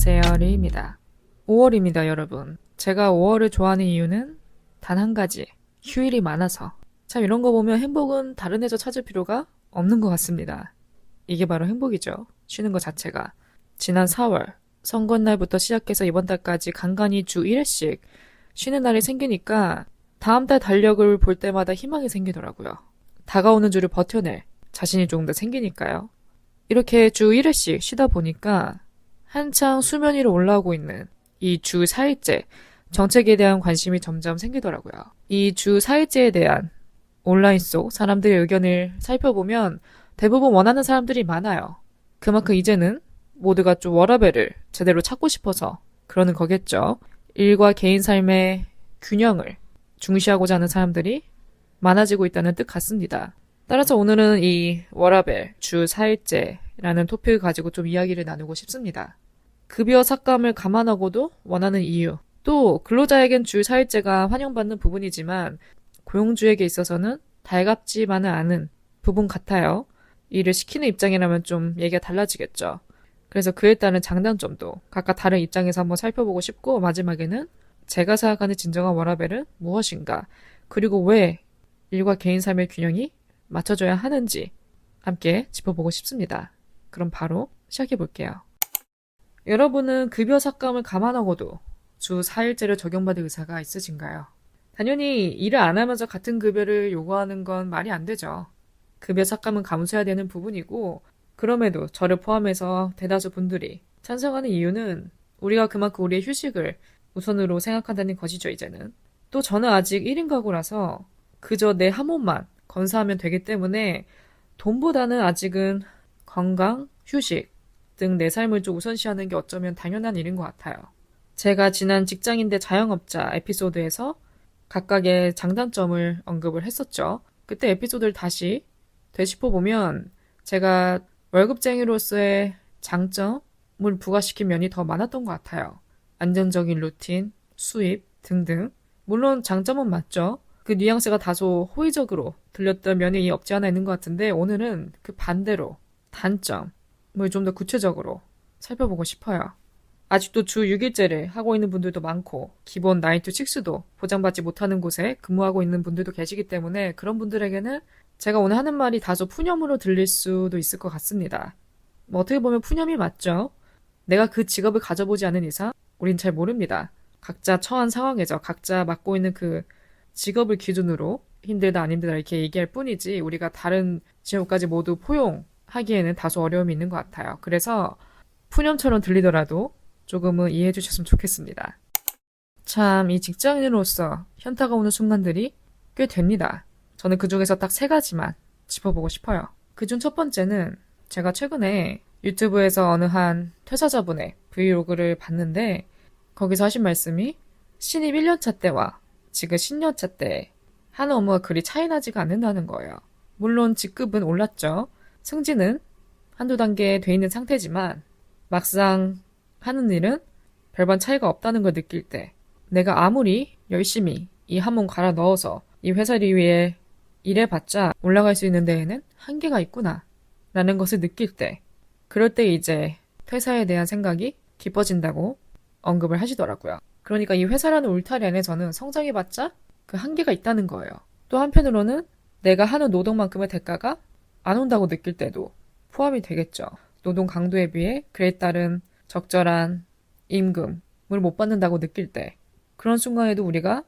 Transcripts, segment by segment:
안녕하세요, 리입니다. 5월입니다, 여러분. 제가 5월을 좋아하는 이유는 단 한 가지, 휴일이 많아서. 참 이런 거 보면 행복은 다른 데서 찾을 필요가 없는 것 같습니다. 이게 바로 행복이죠. 쉬는 것 자체가. 지난 4월, 선거날부터 시작해서 이번 달까지 간간히 주 1회씩 쉬는 날이 생기니까 다음 달 달력을 볼 때마다 희망이 생기더라고요. 다가오는 주를 버텨낼 자신이 조금 더 생기니까요. 이렇게 주 1회씩 쉬다 보니까 한창 수면 위로 올라오고 있는 이 주 4일째 정책에 대한 관심이 점점 생기더라고요. 이 주 4일째에 대한 온라인 속 사람들의 의견을 살펴보면 대부분 원하는 사람들이 많아요. 그만큼 이제는 모두가 좀 워라밸을 제대로 찾고 싶어서 그러는 거겠죠. 일과 개인 삶의 균형을 중시하고자 하는 사람들이 많아지고 있다는 뜻 같습니다. 따라서 오늘은 이 워라밸 주 4일째라는 토픽을 가지고 좀 이야기를 나누고 싶습니다. 급여 삭감을 감안하고도 원하는 이유, 또 근로자에겐 주 4일째가 환영받는 부분이지만 고용주에게 있어서는 달갑지만은 않은 부분 같아요. 일을 시키는 입장이라면 좀 얘기가 달라지겠죠. 그래서 그에 따른 장단점도 각각 다른 입장에서 한번 살펴보고 싶고, 마지막에는 제가 생각하는 진정한 워라밸은 무엇인가, 그리고 왜 일과 개인 삶의 균형이 맞춰줘야 하는지 함께 짚어보고 싶습니다. 그럼 바로 시작해 볼게요. 여러분은 급여 삭감을 감안하고도 주 4일제를 적용받을 의사가 있으신가요? 당연히 일을 안 하면서 같은 급여를 요구하는 건 말이 안 되죠. 급여 삭감은 감수해야 되는 부분이고, 그럼에도 저를 포함해서 대다수 분들이 찬성하는 이유는 우리가 그만큼 우리의 휴식을 우선으로 생각한다는 것이죠, 이제는. 또 저는 아직 1인 가구라서 그저 내 한 몸만 건사하면 되기 때문에 돈보다는 아직은 건강, 휴식 등 내 삶을 좀 우선시하는 게 어쩌면 당연한 일인 것 같아요. 제가 지난 직장인 대 자영업자 에피소드에서 각각의 장단점을 언급을 했었죠. 그때 에피소드를 다시 되짚어보면 제가 월급쟁이로서의 장점을 부과시킨 면이 더 많았던 것 같아요. 안정적인 루틴, 수입 등등. 물론 장점은 맞죠. 그 뉘앙스가 다소 호의적으로 들렸던 면이 없지 않아 있는 것 같은데, 오늘은 그 반대로 단점을 좀 더 구체적으로 살펴보고 싶어요. 아직도 주 6일제를 하고 있는 분들도 많고, 기본 9to6도 보장받지 못하는 곳에 근무하고 있는 분들도 계시기 때문에 그런 분들에게는 제가 오늘 하는 말이 다소 푸념으로 들릴 수도 있을 것 같습니다. 어떻게 보면 푸념이 맞죠. 내가 그 직업을 가져보지 않은 이상 우린 잘 모릅니다. 각자 처한 상황에서 각자 맡고 있는 그 직업을 기준으로 힘들다 안 힘들다 이렇게 얘기할 뿐이지, 우리가 다른 직업까지 모두 포용하기에는 다소 어려움이 있는 것 같아요. 그래서 푸념처럼 들리더라도 조금은 이해해 주셨으면 좋겠습니다. 참, 이 직장인으로서 현타가 오는 순간들이 꽤 됩니다. 저는 그중에서 딱 3가지만 짚어보고 싶어요. 그중 첫 번째는 제가 최근에 유튜브에서 어느 한 퇴사자분의 브이로그를 봤는데, 거기서 하신 말씀이 신입 1년차 때와 지금 10년차 때 하는 업무가 그리 차이나지가 않는다는 거예요. 물론 직급은 올랐죠. 승진은 한두 단계 돼 있는 상태지만 막상 하는 일은 별반 차이가 없다는 걸 느낄 때, 내가 아무리 열심히 이 한 몸 갈아 넣어서 이 회사를 위해 일해봤자 올라갈 수 있는 데에는 한계가 있구나 라는 것을 느낄 때, 그럴 때 이제 퇴사에 대한 생각이 깊어진다고 언급을 하시더라고요. 그러니까 이 회사라는 울타리 안에서는 성장해봤자 그 한계가 있다는 거예요. 또 한편으로는 내가 하는 노동만큼의 대가가 안 온다고 느낄 때도 포함이 되겠죠. 노동 강도에 비해 그에 따른 적절한 임금을 못 받는다고 느낄 때, 그런 순간에도 우리가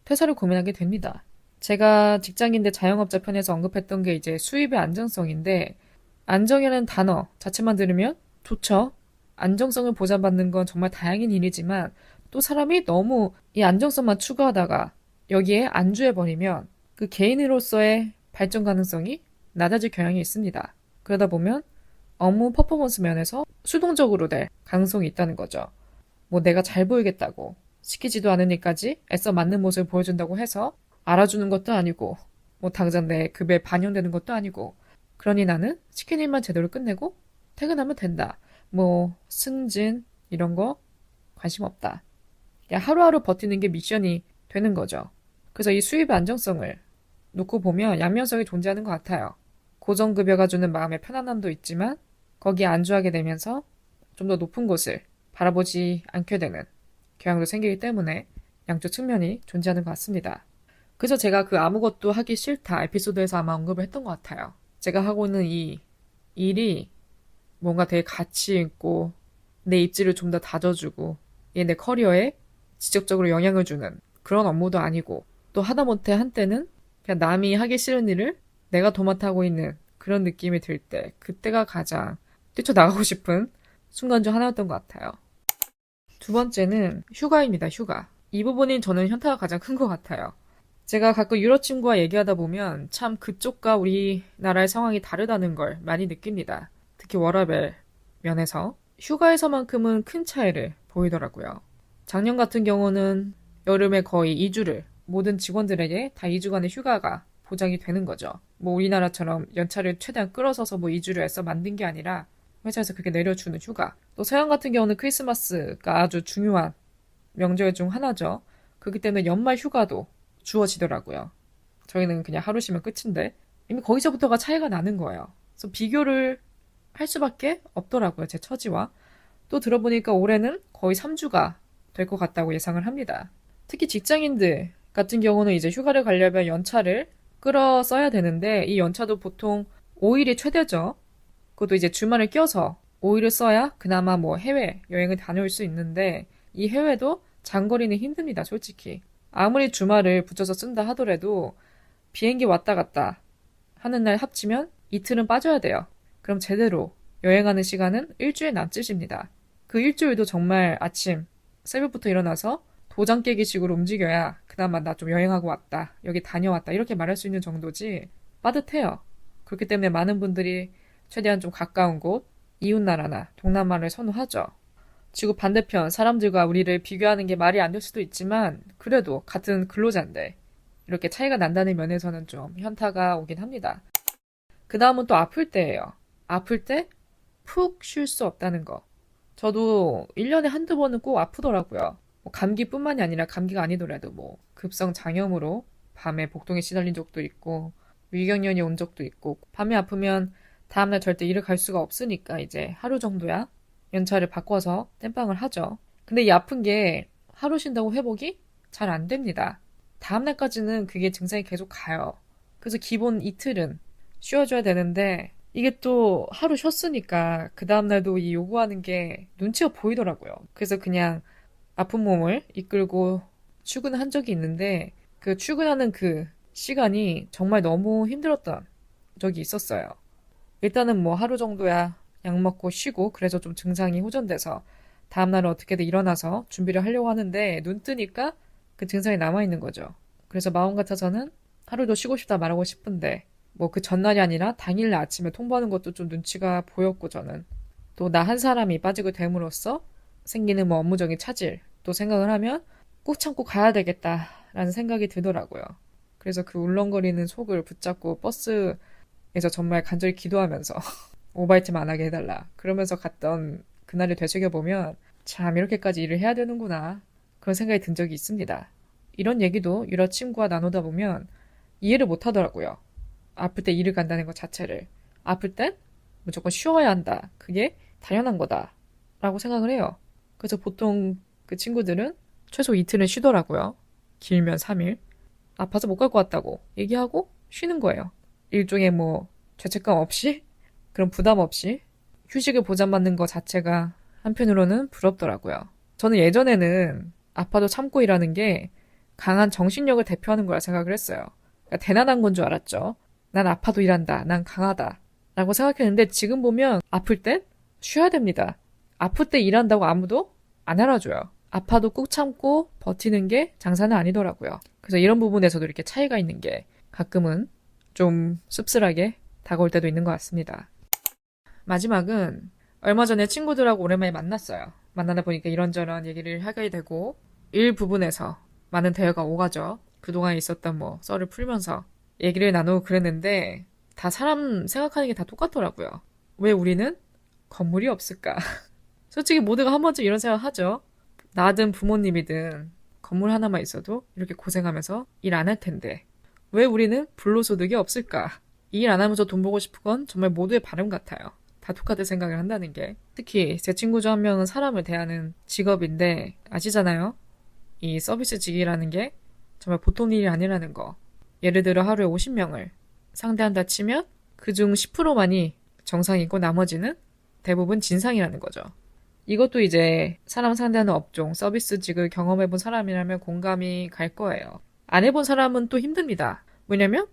퇴사를 고민하게 됩니다. 제가 직장인 대 자영업자 편에서 언급했던 게 이제 수입의 안정성인데, 안정이라는 단어 자체만 들으면 좋죠. 안정성을 보장받는 건 정말 다행인 일이지만, 또 사람이 너무 이 안정성만 추구하다가 여기에 안주해버리면 그 개인으로서의 발전 가능성이 낮아질 경향이 있습니다. 그러다 보면 업무 퍼포먼스 면에서 수동적으로 될 가능성이 있다는 거죠. 뭐 내가 잘 보이겠다고 시키지도 않은 일까지 애써 맞는 모습을 보여준다고 해서 알아주는 것도 아니고, 뭐 당장 내 급여에 반영되는 것도 아니고, 그러니 나는 시킨 일만 제대로 끝내고 퇴근하면 된다. 뭐 승진 이런 거 관심 없다. 그냥 하루하루 버티는 게 미션이 되는 거죠. 그래서 이 수입의 안정성을 놓고 보면 양면성이 존재하는 것 같아요. 고정급여가 주는 마음의 편안함도 있지만 거기에 안주하게 되면서 좀 더 높은 곳을 바라보지 않게 되는 경향도 생기기 때문에 양쪽 측면이 존재하는 것 같습니다. 그래서 제가 그 아무것도 하기 싫다 에피소드에서 아마 언급을 했던 것 같아요. 제가 하고 있는 이 일이 뭔가 되게 가치 있고 내 입지를 좀 더 다져주고 이게 내 커리어에 직접적으로 영향을 주는 그런 업무도 아니고 또 하다못해 한때는 그냥 남이 하기 싫은 일을 내가 도맡아 하고 있는 그런 느낌이 들 때 그때가 가장 뛰쳐나가고 싶은 순간 중 하나였던 것 같아요. 두 번째는 휴가입니다. 휴가. 이 부분이 저는 현타가 가장 큰 것 같아요. 제가 가끔 유럽 친구와 얘기하다 보면 참 그쪽과 우리나라의 상황이 다르다는 걸 많이 느낍니다. 특히 워라밸 면에서 휴가에서만큼은 큰 차이를 보이더라고요. 작년 같은 경우는 여름에 거의 2주를 모든 직원들에게 다 2주간의 휴가가 보장이 되는 거죠. 뭐 우리나라처럼 연차를 최대한 끌어서서 뭐 2주를 애써 만든 게 아니라 회사에서 그렇게 내려주는 휴가. 또 서양 같은 경우는 크리스마스가 아주 중요한 명절 중 하나죠. 그렇기 때문에 연말 휴가도 주어지더라고요. 저희는 그냥 하루 쉬면 끝인데 이미 거기서부터가 차이가 나는 거예요. 그래서 비교를 할 수밖에 없더라고요. 제 처지와. 또 들어보니까 올해는 거의 3주가 될 것 같다고 예상을 합니다. 특히 직장인들 같은 경우는 이제 휴가를 가려면 연차를 끌어 써야 되는데 이 연차도 보통 5일이 최대죠. 그것도 이제 주말을 껴서 5일을 써야 그나마 뭐 해외 여행을 다녀올 수 있는데 이 해외도 장거리는 힘듭니다. 솔직히. 아무리 주말을 붙여서 쓴다 하더라도 비행기 왔다 갔다 하는 날 합치면 이틀은 빠져야 돼요. 그럼 제대로 여행하는 시간은 일주일 남짓입니다. 그 일주일도 정말 아침 새벽부터 일어나서 도장 깨기식으로 움직여야 그나마 나 좀 여행하고 왔다. 여기 다녀왔다. 이렇게 말할 수 있는 정도지 빠듯해요. 그렇기 때문에 많은 분들이 최대한 좀 가까운 곳, 이웃나라나 동남아를 선호하죠. 지구 반대편 사람들과 우리를 비교하는 게 말이 안 될 수도 있지만 그래도 같은 근로자인데 이렇게 차이가 난다는 면에서는 좀 현타가 오긴 합니다. 그 다음은 또 아플 때예요. 아플 때 푹 쉴 수 없다는 거. 저도 1년에 한두 번은 꼭 아프더라고요. 뭐 감기뿐만이 아니라 감기가 아니더라도 뭐 급성 장염으로 밤에 복통에 시달린 적도 있고 위경련이 온 적도 있고 밤에 아프면 다음날 절대 일을 갈 수가 없으니까 이제 하루 정도야 연차를 바꿔서 땜빵을 하죠. 근데 이 아픈 게 하루 쉰다고 회복이 잘 안 됩니다. 다음날까지는 그게 증상이 계속 가요. 그래서 기본 이틀은 쉬어줘야 되는데 이게 또 하루 쉬었으니까 그 다음날도 이 요구하는 게 눈치가 보이더라고요. 그래서 그냥 아픈 몸을 이끌고 출근한 적이 있는데 그 출근하는 그 시간이 정말 너무 힘들었던 적이 있었어요. 일단은 뭐 하루 정도야 약 먹고 쉬고 그래서 좀 증상이 호전돼서 다음날은 어떻게든 일어나서 준비를 하려고 하는데 눈 뜨니까 그 증상이 남아있는 거죠. 그래서 마음 같아서는 하루도 쉬고 싶다 말하고 싶은데 뭐 그 전날이 아니라 당일날 아침에 통보하는 것도 좀 눈치가 보였고 저는 또 나 한 사람이 빠지고 됨으로써 생기는 뭐 업무적인 차질 또 생각을 하면 꾹 참고 가야 되겠다라는 생각이 들더라고요. 그래서 그 울렁거리는 속을 붙잡고 버스에서 정말 간절히 기도하면서 오바이트만 안 하게 해달라. 그러면서 갔던 그날을 되새겨보면 참 이렇게까지 일을 해야 되는구나. 그런 생각이 든 적이 있습니다. 이런 얘기도 유럽 친구와 나누다 보면 이해를 못 하더라고요. 아플 때 일을 간다는 것 자체를. 아플 땐 무조건 쉬어야 한다. 그게 당연한 거다. 라고 생각을 해요. 그래서 보통 그 친구들은 최소 이틀은 쉬더라고요. 길면 3일. 아파서 못 갈 것 같다고 얘기하고 쉬는 거예요. 일종의 뭐 죄책감 없이 그런 부담 없이 휴식을 보장받는 것 자체가 한편으로는 부럽더라고요. 저는 예전에는 아파도 참고 일하는 게 강한 정신력을 대표하는 거라 생각을 했어요. 그러니까 대단한 건 줄 알았죠. 난 아파도 일한다. 난 강하다. 라고 생각했는데 지금 보면 아플 땐 쉬어야 됩니다. 아플 때 일한다고 아무도 안 알아줘요. 아파도 꾹 참고 버티는 게 장사는 아니더라고요. 그래서 이런 부분에서도 이렇게 차이가 있는 게 가끔은 좀 씁쓸하게 다가올 때도 있는 것 같습니다. 마지막은 얼마 전에 친구들하고 오랜만에 만났어요. 만나다 보니까 이런저런 얘기를 하게 되고 일 부분에서 많은 대화가 오가죠. 그동안 있었던 뭐 썰을 풀면서 얘기를 나누고 그랬는데 다 사람 생각하는 게 다 똑같더라고요. 왜 우리는 건물이 없을까? 솔직히 모두가 한 번쯤 이런 생각 하죠. 나든 부모님이든 건물 하나만 있어도 이렇게 고생하면서 일 안 할 텐데 왜 우리는 불로소득이 없을까? 이 일 안 하면서 돈 벌고 싶은 건 정말 모두의 바람 같아요. 다 똑같은 생각을 한다는 게. 특히 제 친구 중 한 명은 사람을 대하는 직업인데 아시잖아요? 이 서비스직이라는 게 정말 보통 일이 아니라는 거. 예를 들어 하루에 50명을 상대한다 치면 그중 10%만이 정상이고 나머지는 대부분 진상이라는 거죠. 이것도 이제 사람 상대하는 업종, 서비스직을 경험해본 사람이라면 공감이 갈 거예요. 안 해본 사람은 또 힘듭니다. 왜냐면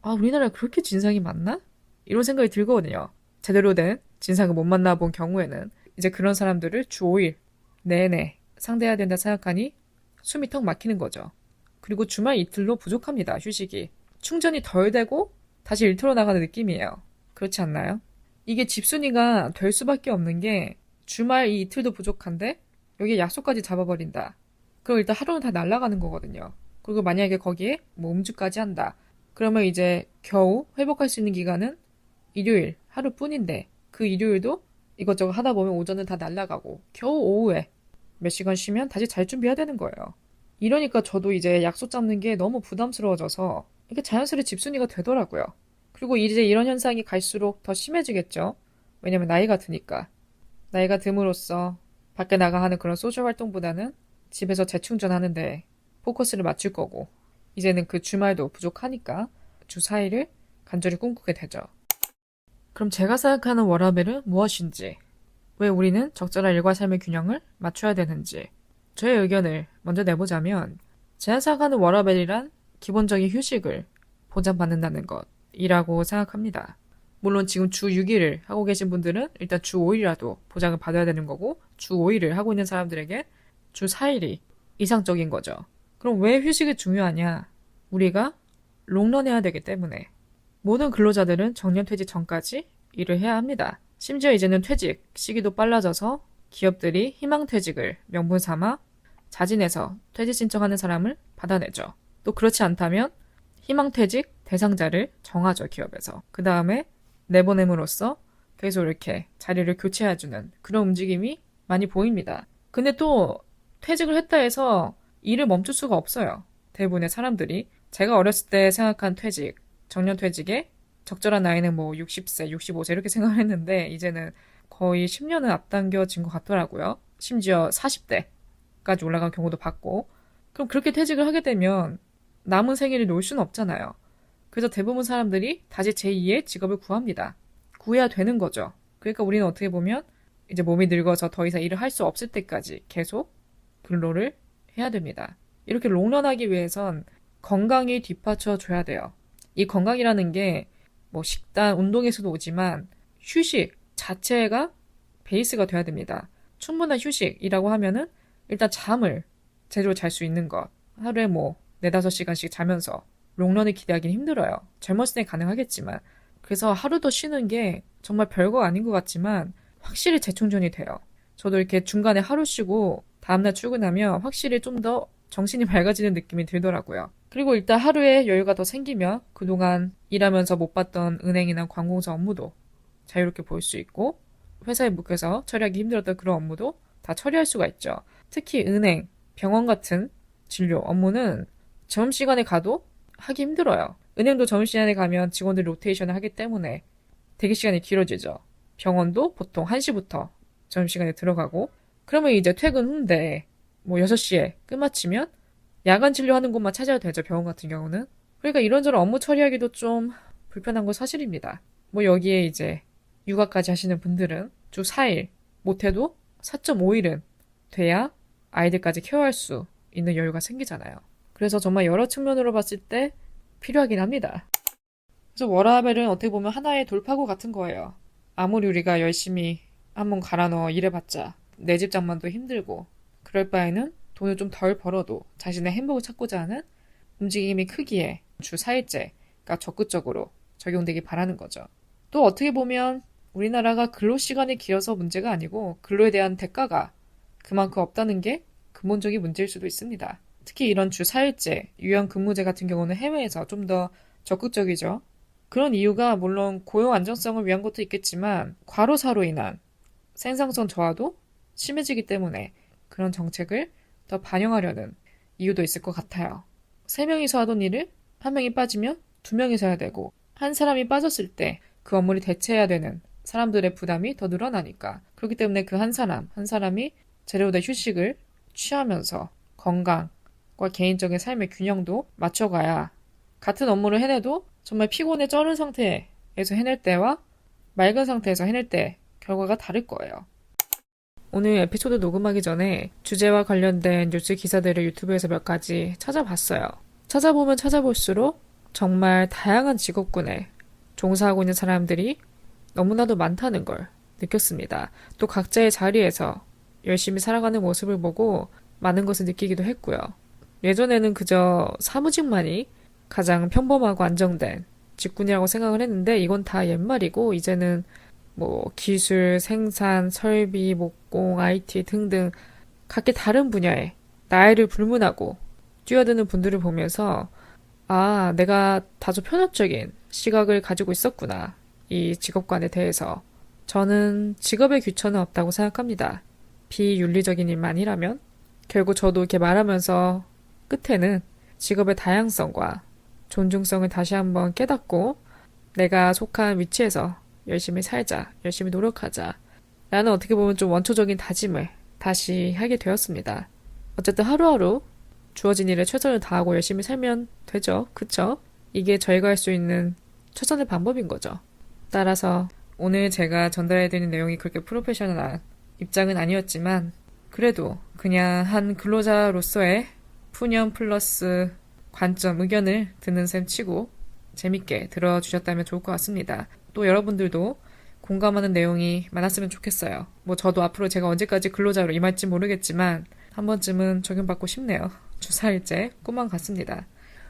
우리나라에 그렇게 진상이 많나? 이런 생각이 들거든요. 제대로 된 진상을 못 만나본 경우에는 이제 그런 사람들을 주 5일 내내 상대해야 된다 생각하니 숨이 턱 막히는 거죠. 그리고 주말 이틀로 부족합니다. 휴식이. 충전이 덜 되고 다시 일터로 나가는 느낌이에요. 그렇지 않나요? 이게 집순이가 될 수밖에 없는 게 주말 이 이틀도 부족한데 여기에 약속까지 잡아버린다. 그럼 일단 하루는 다 날아가는 거거든요. 그리고 만약에 거기에 뭐 음주까지 한다. 그러면 이제 겨우 회복할 수 있는 기간은 일요일 하루뿐인데 그 일요일도 이것저것 하다 보면 오전은 다 날아가고 겨우 오후에 몇 시간 쉬면 다시 잘 준비해야 되는 거예요. 이러니까 저도 이제 약속 잡는 게 너무 부담스러워져서 이게 자연스레 집순이가 되더라고요. 그리고 이제 이런 현상이 갈수록 더 심해지겠죠. 왜냐면 나이가 드니까. 나이가 듦으로써 밖에 나가 하는 그런 소셜 활동보다는 집에서 재충전하는데 포커스를 맞출 거고 이제는 그 주말도 부족하니까 주 4일을 간절히 꿈꾸게 되죠. 그럼 제가 생각하는 워라밸은 무엇인지, 왜 우리는 적절한 일과 삶의 균형을 맞춰야 되는지 저의 의견을 먼저 내보자면 제가 생각하는 워라밸이란 기본적인 휴식을 보장받는다는 것이라고 생각합니다. 물론 지금 주 6일을 하고 계신 분들은 일단 주 5일이라도 보장을 받아야 되는 거고 주 5일을 하고 있는 사람들에게 주 4일이 이상적인 거죠. 그럼 왜 휴식이 중요하냐? 우리가 롱런해야 되기 때문에. 모든 근로자들은 정년퇴직 전까지 일을 해야 합니다. 심지어 이제는 퇴직 시기도 빨라져서 기업들이 희망퇴직을 명분 삼아 자진해서 퇴직 신청하는 사람을 받아내죠. 또 그렇지 않다면 희망퇴직 대상자를 정하죠, 기업에서. 그 다음에 내보냄으로써 계속 이렇게 자리를 교체해주는 그런 움직임이 많이 보입니다. 근데 또 퇴직을 했다 해서 일을 멈출 수가 없어요. 대부분의 사람들이. 제가 어렸을 때 생각한 퇴직, 정년퇴직의 적절한 나이는 뭐 60세, 65세 이렇게 생각을 했는데 이제는 거의 10년은 앞당겨진 것 같더라고요. 심지어 40대까지 올라간 경우도 봤고. 그럼 그렇게 퇴직을 하게 되면 남은 생일을 놀 수는 없잖아요. 그래서 대부분 사람들이 다시 제2의 직업을 구합니다. 구해야 되는 거죠. 그러니까 우리는 어떻게 보면 이제 몸이 늙어서 더 이상 일을 할 수 없을 때까지 계속 근로를 해야 됩니다. 이렇게 롱런하기 위해선 건강이 뒷받쳐 줘야 돼요. 이 건강이라는 게 뭐 식단, 운동에서도 오지만 휴식 자체가 베이스가 돼야 됩니다. 충분한 휴식이라고 하면은 일단 잠을 제대로 잘 수 있는 것. 하루에 뭐 4-5시간씩 자면서 롱런을 기대하기는 힘들어요. 젊었을 땐 가능하겠지만. 그래서 하루 더 쉬는 게 정말 별거 아닌 것 같지만 확실히 재충전이 돼요. 저도 이렇게 중간에 하루 쉬고 다음날 출근하면 확실히 좀 더 정신이 밝아지는 느낌이 들더라고요. 그리고 일단 하루에 여유가 더 생기면 그동안 일하면서 못 봤던 은행이나 관공서 업무도 자유롭게 볼 수 있고 회사에 묶여서 처리하기 힘들었던 그런 업무도 다 처리할 수가 있죠. 특히 은행, 병원 같은 진료 업무는 점심시간에 가도 하기 힘들어요. 은행도 점심시간에 가면 직원들이 로테이션을 하기 때문에 대기시간이 길어지죠. 병원도 보통 1시부터 점심시간에 들어가고 그러면 이제 퇴근 후인데 뭐 6시에 끝마치면 야간 진료하는 곳만 찾아야 되죠. 병원 같은 경우는. 그러니까 이런저런 업무 처리하기도 좀 불편한 건 사실입니다. 뭐 여기에 이제 육아까지 하시는 분들은 주 4일, 못해도 4.5일은 돼야 아이들까지 케어할 수 있는 여유가 생기잖아요. 그래서 정말 여러 측면으로 봤을 때 필요하긴 합니다. 그래서 워라밸은 어떻게 보면 하나의 돌파구 같은 거예요. 아무리 우리가 열심히 한번 갈아 넣어 일해봤자 내 집 장만도 힘들고 그럴 바에는 돈을 좀 덜 벌어도 자신의 행복을 찾고자 하는 움직임이 크기에 주 4일제가 적극적으로 적용되기 바라는 거죠. 또 어떻게 보면 우리나라가 근로시간이 길어서 문제가 아니고 근로에 대한 대가가 그만큼 없다는 게 근본적인 문제일 수도 있습니다. 특히 이런 주 4일제, 유연근무제 같은 경우는 해외에서 좀 더 적극적이죠. 그런 이유가 물론 고용 안정성을 위한 것도 있겠지만 과로사로 인한 생산성 저하도 심해지기 때문에 그런 정책을 더 반영하려는 이유도 있을 것 같아요. 3명이서 하던 일을 1명이 빠지면 2명이서 해야 되고 한 사람이 빠졌을 때 그 업무를 대체해야 되는 사람들의 부담이 더 늘어나니까. 그렇기 때문에 그 한 사람이 제대로 된 휴식을 취하면서 건강과 개인적인 삶의 균형도 맞춰가야 같은 업무를 해내도 정말 피곤에 쩔은 상태에서 해낼 때와 맑은 상태에서 해낼 때 결과가 다를 거예요. 오늘 에피소드 녹음하기 전에 주제와 관련된 뉴스 기사들을 유튜브에서 몇 가지 찾아봤어요. 찾아보면 찾아볼수록 정말 다양한 직업군에 종사하고 있는 사람들이 너무나도 많다는 걸 느꼈습니다. 또 각자의 자리에서 열심히 살아가는 모습을 보고 많은 것을 느끼기도 했고요. 예전에는 그저 사무직만이 가장 평범하고 안정된 직군이라고 생각을 했는데 이건 다 옛말이고 이제는 뭐 기술, 생산, 설비, 목공, IT 등등 각기 다른 분야에 나이를 불문하고 뛰어드는 분들을 보면서 아, 내가 다소 편협적인 시각을 가지고 있었구나. 이 직업관에 대해서. 저는 직업의 규천은 없다고 생각합니다. 비윤리적인 일만이라면 결국 저도 이렇게 말하면서 끝에는 직업의 다양성과 존중성을 다시 한번 깨닫고 내가 속한 위치에서 열심히 살자, 열심히 노력하자 라는 어떻게 보면 좀 원초적인 다짐을 다시 하게 되었습니다. 어쨌든 하루하루 주어진 일에 최선을 다하고 열심히 살면 되죠. 그쵸? 이게 저희가 할 수 있는 최선의 방법인 거죠. 따라서 오늘 제가 전달해드린 내용이 그렇게 프로페셔널한 입장은 아니었지만 그래도 그냥 한 근로자로서의 푸념 플러스 관점, 의견을 듣는 셈 치고 재밌게 들어주셨다면 좋을 것 같습니다. 또 여러분들도 공감하는 내용이 많았으면 좋겠어요. 뭐 저도 앞으로 제가 언제까지 근로자로 임할지 모르겠지만 한 번쯤은 적용받고 싶네요. 주사일제 꿈만 같습니다.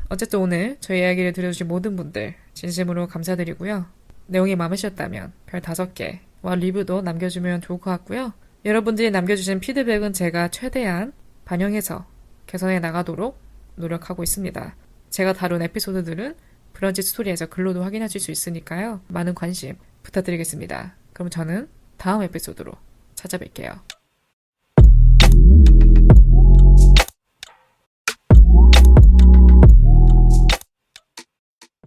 어쨌든 오늘 저희 이야기를 들어주신 모든 분들 진심으로 감사드리고요. 내용이 마음에 드셨다면 별 5개와 리뷰도 남겨주면 좋을 것 같고요. 여러분들이 남겨주신 피드백은 제가 최대한 반영해서 개선해 나가도록 노력하고 있습니다. 제가 다룬 에피소드들은 브런치 스토리에서 글로도 확인하실 수 있으니까요. 많은 관심 부탁드리겠습니다. 그럼 저는 다음 에피소드로 찾아뵐게요.